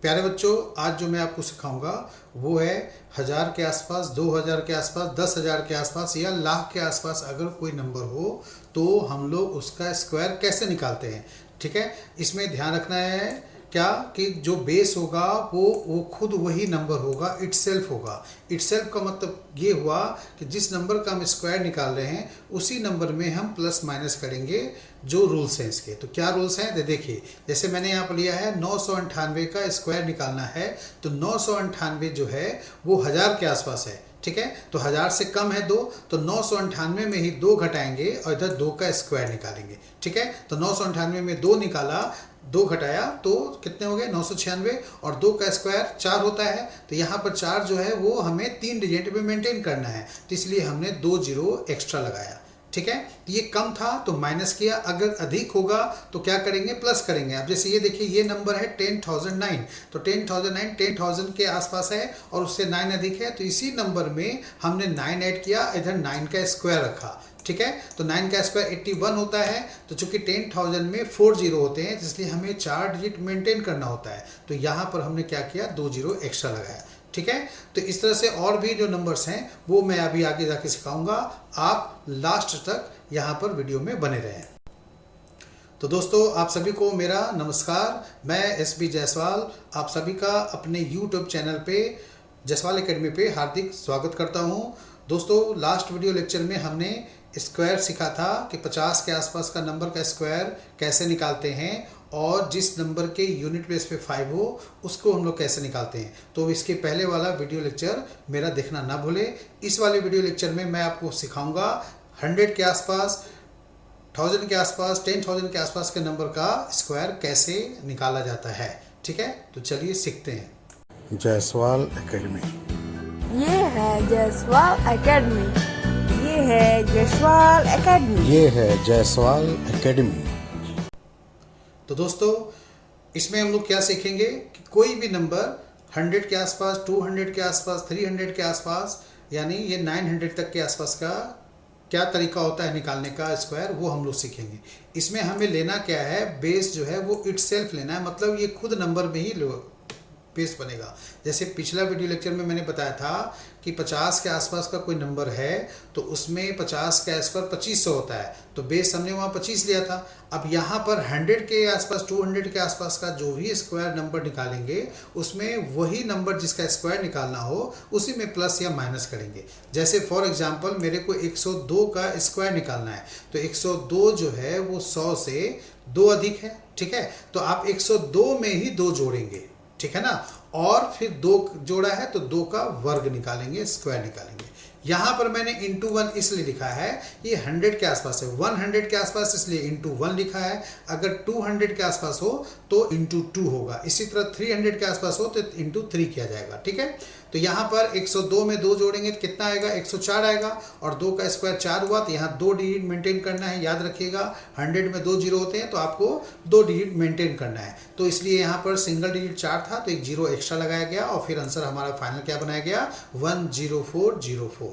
प्यारे बच्चों, आज जो मैं आपको सिखाऊंगा वो है 1000 के आसपास, 2000 के आसपास, 10,000 के आसपास या लाख के आसपास अगर कोई नंबर हो तो हम लोग उसका स्क्वायर कैसे निकालते हैं। ठीक है, इसमें ध्यान रखना है क्या कि जो बेस होगा वो खुद वही नंबर होगा, इटसेल्फ होगा। इटसेल्फ का मतलब ये हुआ कि जिस नंबर का हम स्क्वायर निकाल रहे हैं उसी नंबर में हम प्लस माइनस करेंगे। जो रूल्स हैं इसके, तो क्या रूल्स हैं देखिए, जैसे मैंने यहाँ पर लिया है 998 का स्क्वायर निकालना है, तो 998 जो है वो 1000 के आसपास है। ठीक है, तो 1000 से कम है 2, तो 998 में ही 2 घटाएंगे और इधर 2 का स्क्वायर निकालेंगे। ठीक है, तो 998 में 2 निकाला, 2 घटाया तो कितने हो गए 996, और 2 का स्क्वायर 4 होता है। तो यहाँ पर 4 जो है वो हमें 3 डिजिट में मेंटेन करना है, तो इसलिए हमने 2 जीरो एक्स्ट्रा लगाया। ठीक है, तो ये कम था तो माइनस किया, अगर अधिक होगा तो क्या करेंगे, प्लस करेंगे। अब जैसे ये देखिए, ये नंबर है 10,009, तो 10,009 10,000 के आसपास है और उससे 9 अधिक है, तो इसी नंबर में हमने 9 ऐड किया, इधर 9 का स्क्वायर रखा। ठीक है, तो 9 का स्क्वायर 81 होता है, तो चूंकि 10,000 में 4 जीरो होते हैं इसलिए हमें 4 डिजिट मेंटेन करना होता है, तो यहाँ पर हमने क्या किया, 2 जीरो एक्स्ट्रा लगाया। ठीक है, तो इस तरह से और भी जो नंबर्स हैं वो मैं अभी आगे जाके सिखाऊंगा, आप लास्ट तक यहाँ पर वीडियो में बने रहें। तो दोस्तों, आप सभी को मेरा नमस्कार। मैं एसबी जायसवाल आप सभी का अपने यूट्यूब चैनल पे जायसवाल एकेडमी पे हार्दिक स्वागत करता हूँ। दोस्तों, लास्ट वीडियो लेक्चर में हमने स्क्वायर सीखा था कि 50 के आसपास का नंबर का स्क्वायर कैसे निकालते हैं, और जिस नंबर के यूनिट बेस पे 5 हो उसको हम लोग कैसे निकालते हैं। तो इसके पहले वाला वीडियो लेक्चर मेरा देखना ना भूले। इस वाले वीडियो लेक्चर में मैं आपको सिखाऊंगा 100 के आसपास, 1000 के आसपास, 10,000 के आसपास के नंबर का स्क्वायर कैसे निकाला जाता है। ठीक है, तो चलिए सीखते हैं। जायसवाल एकेडमी, ये है जायसवाल एकेडमी, ये है जायसवाल एकेडमी, ये है जायसवाल एकेडमी। तो दोस्तों, इसमें हम लोग क्या सीखेंगे कि कोई भी नंबर 100 के आसपास, 200 के आसपास, 300 के आसपास, यानी ये 900 तक के आसपास का क्या तरीका होता है निकालने का स्क्वायर, वो हम लोग सीखेंगे। इसमें हमें लेना क्या है, बेस जो है वो इटसेल्फ लेना है, मतलब ये खुद नंबर में ही बेस बनेगा। जैसे पिछला वीडियो लेक्चर में मैंने बताया था कि 50 के आसपास का कोई नंबर है तो उसमें 50 का स्क्वायर 2500 होता है, तो बेस हमने वहाँ 25 लिया था। अब यहाँ पर 100 के आसपास, 200 के आसपास का जो भी स्क्वायर नंबर निकालेंगे उसमें वही नंबर जिसका स्क्वायर निकालना हो उसी में प्लस या माइनस करेंगे। जैसे फॉर एग्जांपल मेरे को 102 का स्क्वायर निकालना है, तो 102 जो है वो 100 से 2 अधिक है। ठीक है, तो आप 102 में ही 2 जोड़ेंगे, ठीक है ना, और फिर 2 जोड़ा है तो 2 का वर्ग निकालेंगे, स्क्वायर निकालेंगे। यहाँ पर मैंने इंटू 1 इसलिए लिखा है, ये 100 के आसपास है, 100 के आसपास इसलिए इंटू 1 लिखा है। अगर 200 के आसपास हो तो इंटू 2 होगा, इसी तरह 300 के आसपास हो तो इंटू 3 किया जाएगा। ठीक है, तो यहाँ पर 102 में 2 जोड़ेंगे तो कितना आएगा, 104 आएगा, और 2 का स्क्वायर 4 हुआ, तो यहाँ 2 डिजिट मेंटेन करना है। याद रखिएगा 100 में 2 जीरो होते हैं तो आपको 2 डिजिट मेंटेन करना है, तो इसलिए यहाँ पर सिंगल डिजिट 4 था तो एक जीरो एक्स्ट्रा लगाया गया, और फिर आंसर हमारा फाइनल क्या बनाया गया, 10404।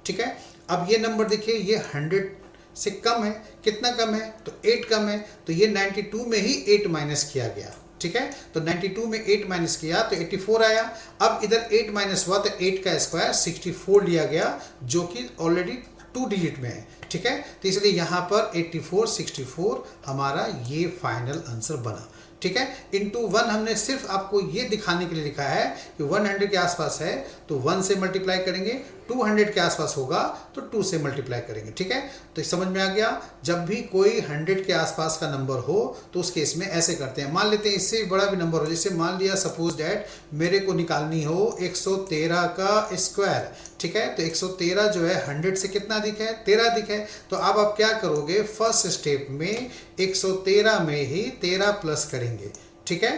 ठीक है, अब ये नंबर देखिए, ये 100 से कम है, कितना कम है, तो 8 कम है, तो ये 92 में ही 8 माइनस किया गया। ठीक है, तो 92 में 8 माइनस किया तो 84 आया। अब इधर 8 माइनस हुआ तो 8 का स्क्वायर 64 लिया गया, जो कि ऑलरेडी 2 डिजिट में है। ठीक है, तो इसलिए यहाँ पर 84 64 हमारा ये फाइनल आंसर बना। ठीक है, इंटू 1 हमने सिर्फ आपको ये दिखाने के लिए लिखा है कि 100 के आसपास है तो 1 से मल्टीप्लाई करेंगे, 200 के आसपास होगा तो 2 से मल्टीप्लाई करेंगे। ठीक है, तो समझ में आ गया। जब भी कोई 100 के आसपास का नंबर हो तो उस केस में ऐसे करते हैं। मान लेते हैं इससे बड़ा भी नंबर हो, जैसे मान लिया सपोज डैट मेरे को निकालनी हो 113 का स्क्वायर। ठीक है, तो 113 जो है 100 से कितना अधिक है, 13 अधिक है, तो अब आप क्या करोगे, फर्स्ट स्टेप में 113 में ही 13 प्लस करेंगे। ठीक है,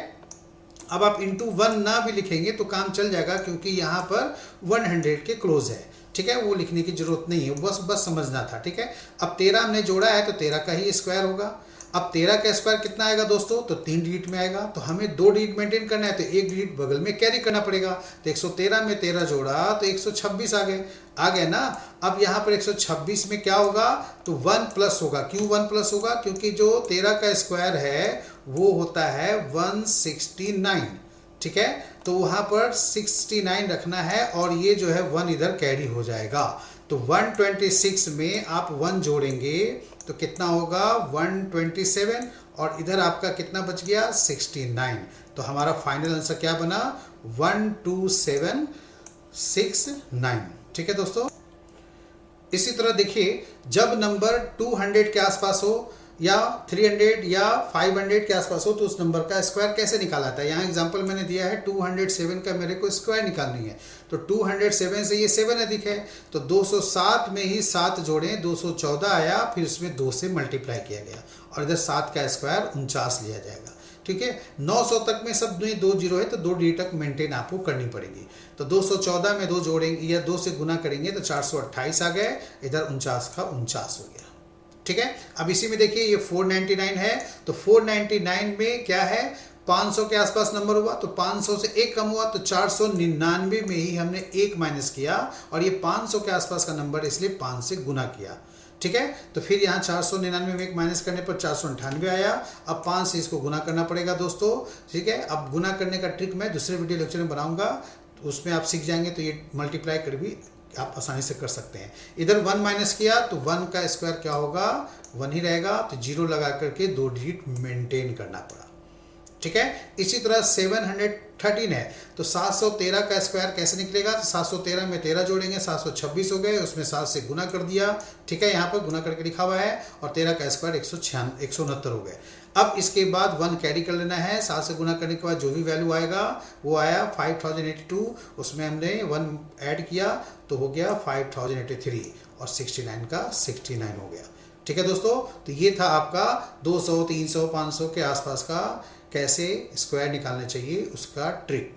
अब आप इंटू 1 ना भी लिखेंगे तो काम चल जाएगा, क्योंकि यहाँ पर 100 के क्लोज है। ठीक है, वो लिखने की जरूरत नहीं है, बस समझना था। ठीक है, अब 13 हमने जोड़ा है तो 13 का ही स्क्वायर होगा। अब 13 का स्क्वायर कितना आएगा दोस्तों, तो 3 डिजिट में आएगा, तो हमें 2 डिजिट मेंटेन करना है तो 1 डिजिट बगल में कैरी करना पड़ेगा। तो 113 में 13 जोड़ा तो 126 आ गया ना। अब यहाँ पर 126 में क्या होगा, तो 1 प्लस होगा। क्यों 1 प्लस होगा, क्योंकि जो 13 का स्क्वायर है वो होता है 169। ठीक है, तो वहाँ पर 69 रखना है और ये जो है 1 इधर कैरी हो जाएगा। तो 126 में आप 1 जोड़ेंगे तो कितना होगा 127 और इधर आपका कितना बच गया 69। तो हमारा फाइनल आंसर क्या बना 12769। ठीक है दोस्तों, इसी तरह देखिए जब नंबर 200 के आसपास हो या 300 या 500 के आसपास हो तो उस नंबर का स्क्वायर कैसे निकाला जाता है। यहाँ एग्जांपल मैंने दिया है 207 का मेरे को स्क्वायर निकालनी है। तो 207 से ये 7 अधिक है तो 207 में ही 7 जोड़ें 214 आया, फिर उसमें 2 से मल्टीप्लाई किया गया और इधर 7 का स्क्वायर 49 लिया जाएगा। ठीक है, 900 तक में सब में 2 जीरो है तो 2 डिजिट तक मेंटेन आपको करनी पड़ेगी। तो 214 में 2 जोड़ेंगे या 2 से गुना करेंगे तो 428 आ गए, इधर 49 का 49 हो गया। ठीक है, अब इसी में देखिए ये 499 है तो 499 में क्या है 500 के आसपास नंबर हुआ तो 500 से 1 कम हुआ तो 499 में ही हमने 1 माइनस किया और ये 500 के आसपास का नंबर इसलिए 5 से गुना किया। ठीक है, तो फिर यहाँ 499 में 1 माइनस करने पर 498 आया। अब 5 से इसको गुना करना पड़ेगा दोस्तों। ठीक है, अब गुना करने का ट्रिक मैं दूसरे वीडियो लेक्चर में बनाऊंगा, तो उसमें आप सीख जाएंगे तो ये मल्टीप्लाई कर भी आप आसानी से कर सकते हैं। इधर 1 माइनस किया तो 1 का स्क्वायर क्या होगा 1 ही रहेगा, तो 0 लगा करके 2 डिजिट मेंटेन करना पड़ा। ठीक है, इसी तरह 713 है तो 713 का स्क्वायर कैसे निकलेगा तो 713 में 13 जोड़ेंगे 726 हो गए, उसमें 7 से गुना कर दिया। ठीक है, यहाँ पर गुना करके लिखा हुआ है और 13 का स्क्वायर 169 हो गए। अब इसके बाद 1 कैरी कर लेना है, 7 से गुना करने के बाद जो भी वैल्यू आएगा वो आया 5082, उसमें हमने 1 ऐड किया तो हो गया 5083 और 69 का 69 हो गया। ठीक है दोस्तों, तो ये था आपका 200 300 500 के आसपास का कैसे स्क्वायर निकालना चाहिए उसका ट्रिक।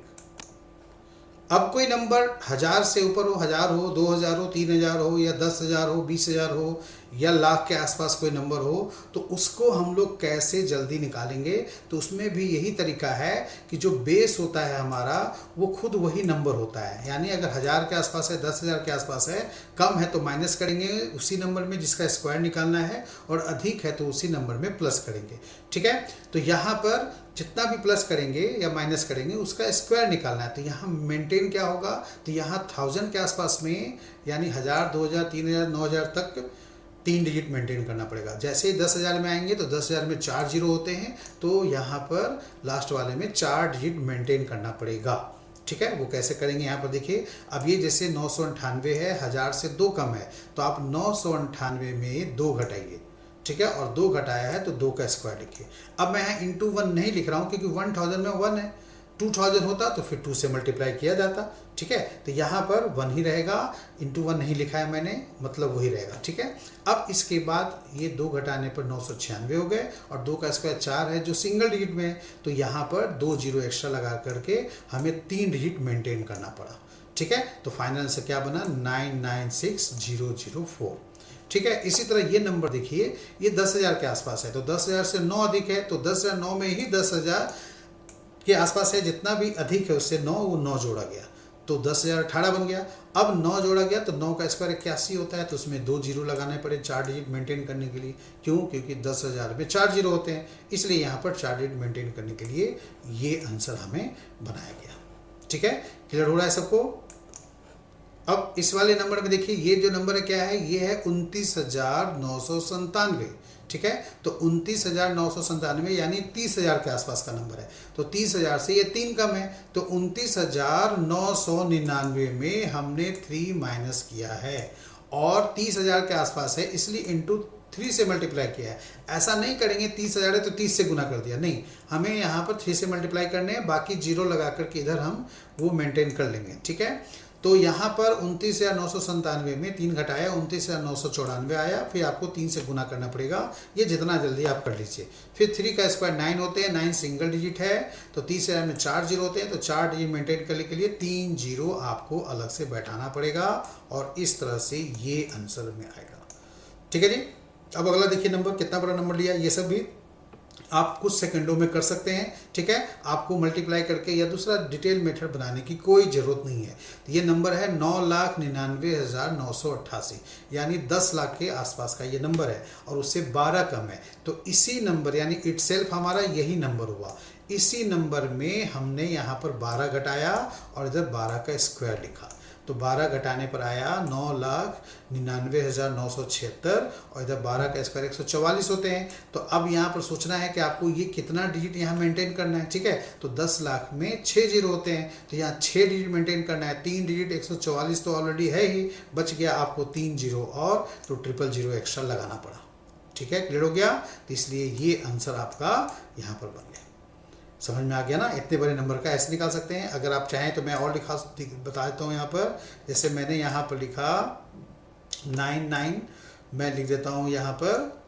अब कोई नंबर 1000 से ऊपर हो, 1000 हो, 2000 हो, 3000 हो या 10,000 हो, 20,000 हो या लाख के आसपास कोई नंबर हो तो उसको हम लोग कैसे जल्दी निकालेंगे। तो उसमें भी यही तरीका है कि जो बेस होता है हमारा वो खुद वही नंबर होता है। यानी अगर 1000 के आसपास है 10,000 के आसपास है, कम है तो माइनस करेंगे उसी नंबर में जिसका स्क्वायर निकालना है और अधिक है तो उसी नंबर में प्लस करेंगे। ठीक है, तो यहाँ पर जितना भी प्लस करेंगे या माइनस करेंगे उसका स्क्वायर निकालना है। तो यहाँ मेंटेन क्या होगा तो यहाँ 1000 के आसपास में यानी 1000 2000 3000 9000 तक 3 डिजिट मेंटेन करना पड़ेगा। जैसे ही 10,000 में आएंगे तो 10,000 में 4 जीरो होते हैं तो यहाँ पर लास्ट वाले में 4 डिजिट मेंटेन करना पड़ेगा। ठीक है, वो कैसे करेंगे यहाँ पर देखिए। अब ये जैसे 998 है, 1000 से 2 कम है तो आप 998 में 2 घटाइए। ठीक है, और 2 घटाया है तो 2 का स्क्वायर लिखिए। अब मैं यहाँ इंटू 1 नहीं लिख रहा हूँ क्योंकि 1000 में 1 है, 2000 होता तो फिर 2 से मल्टीप्लाई किया जाता। ठीक है, तो यहाँ पर 1 ही रहेगा, इंटू 1 नहीं लिखा है मैंने, मतलब वही रहेगा। ठीक है, अब इसके बाद ये 2 घटाने पर 996 हो गए और 2 का स्क्वायर 4 है जो सिंगल डिजिट में है तो यहाँ पर 2 जीरो एक्स्ट्रा लगा करके हमें 3 डिजिट मेंटेन करना पड़ा। ठीक है, तो फाइनल आंसर क्या बना 996004। ठीक है, इसी तरह ये नंबर देखिए ये 10,000 के आसपास है तो 10,000 से 9 अधिक है तो 10,000 9 में ही 10,000 के आसपास है, जितना भी अधिक है उससे 9 वो 9 जोड़ा गया तो 10,018 बन गया। अब 9 जोड़ा गया तो 9 का स्क्वायर 81 होता है तो उसमें 2 जीरो लगाने पड़े 4 डिजिट मेंटेन करने के लिए। क्यों? क्योंकि 10,000 में 4 जीरो होते हैं, इसलिए यहाँ पर 4 डिजिट मेंटेन करने के लिए ये आंसर हमें बनाया गया। ठीक है, क्लियर हो रहा है सबको। अब इस वाले नंबर में देखिए ये जो नंबर है क्या है, ये है 29,997। ठीक है, तो 29,997 यानी 30,000 के आसपास का नंबर है तो 30,000 से ये 3 कम है तो 29,999 में हमने 3 माइनस किया है और 30,000 के आसपास है इसलिए इंटू 3 से मल्टीप्लाई किया है। ऐसा नहीं करेंगे 30,000 है तो 30 से गुना कर दिया, नहीं, हमें यहाँ पर 3 से मल्टीप्लाई करने हैं, बाकी जीरो लगा करके इधर हम वो मेंटेन कर लेंगे। ठीक है, तो यहाँ पर 29,997 में 3 घटाया 29,994 आया, फिर आपको 3 से गुना करना पड़ेगा, ये जितना जल्दी आप कर लीजिए। फिर 3 का स्क्वायर 9 होते हैं, 9 सिंगल डिजिट है तो 30,000 में 4 जीरो होते हैं तो 4 डिजिट मेंटेन करने के लिए 3 जीरो आपको अलग से बैठाना पड़ेगा और इस तरह से ये आंसर में आएगा। ठीक है जी, अब अगला देखिए नंबर कितना बड़ा नंबर लिया, ये सब भी आप कुछ सेकंडों में कर सकते हैं। ठीक है, आपको मल्टीप्लाई करके या दूसरा डिटेल मेथड बनाने की कोई ज़रूरत नहीं है। तो ये नंबर है 9,99,988 यानी 10 लाख के आसपास का ये नंबर है और उससे 12 कम है तो इसी नंबर यानी इटसेल्फ हमारा यही नंबर हुआ। इसी नंबर में हमने यहाँ पर 12 घटाया और इधर 12 का स्क्वायर लिखा, तो 12 घटाने पर आया 9,99,976 और इधर 12 का स्क्वायर 144 होते हैं। तो अब यहाँ पर सोचना है कि आपको ये कितना डिजिट यहाँ मेंटेन करना है, ठीक है। तो 10 लाख में 6 जीरो होते हैं, तो यहाँ 6 डिजिट मेंटेन करना है। 3 डिजिट 144 तो ऑलरेडी है ही, बच गया आपको 3 जीरो और, तो 000 एक्स्ट्रा लगाना पड़ा, ठीक है। क्लियर हो गया, तो इसलिए ये आंसर आपका यहाँ पर बन गया। समझ में आ गया ना। इतने बड़े नंबर का ऐसे निकाल सकते हैं। अगर आप चाहें तो मैं और बता देता हूँ यहाँ पर। जैसे मैंने यहाँ पर लिखा 99, मैं लिख देता हूँ यहाँ पर,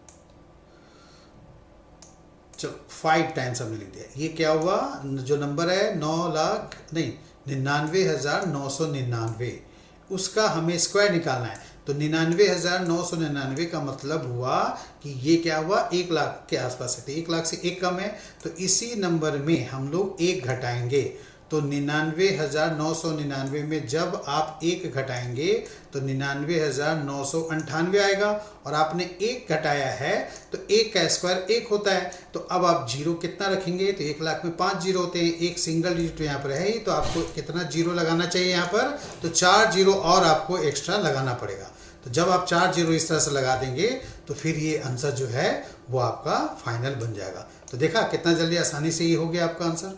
चलो 5 टाइम्स हमने लिख दिया। ये क्या हुआ, जो नंबर है 99,999, उसका हमें स्क्वायर निकालना है। तो 99,999 का मतलब हुआ कि ये क्या हुआ, 1 लाख के आसपास है, तो 1 लाख से 1 कम है, तो इसी नंबर में हम लोग 1 घटाएंगे। तो 99,999 में जब आप 1 घटाएंगे तो 99,998 आएगा, और आपने 1 घटाया है तो 1 का स्क्वायर 1 होता है। तो अब आप जीरो कितना रखेंगे, तो 1 लाख में 5 जीरो होते हैं, एक सिंगल डिजिट यहाँ पर है ही, तो आपको कितना जीरो लगाना चाहिए यहाँ पर, तो 4 जीरो और आपको एक्स्ट्रा लगाना पड़ेगा। तो जब आप 4 जीरो इस तरह से लगा देंगे तो फिर ये आंसर जो है वो आपका फाइनल बन जाएगा। तो देखा कितना जल्दी आसानी से ये हो गया आपका आंसर।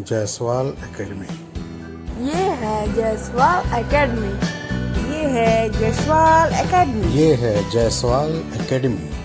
जायसवाल एकेडमी। ये है जायसवाल एकेडमी। ये है जायसवाल एकेडमी। ये है जायसवाल एकेडमी।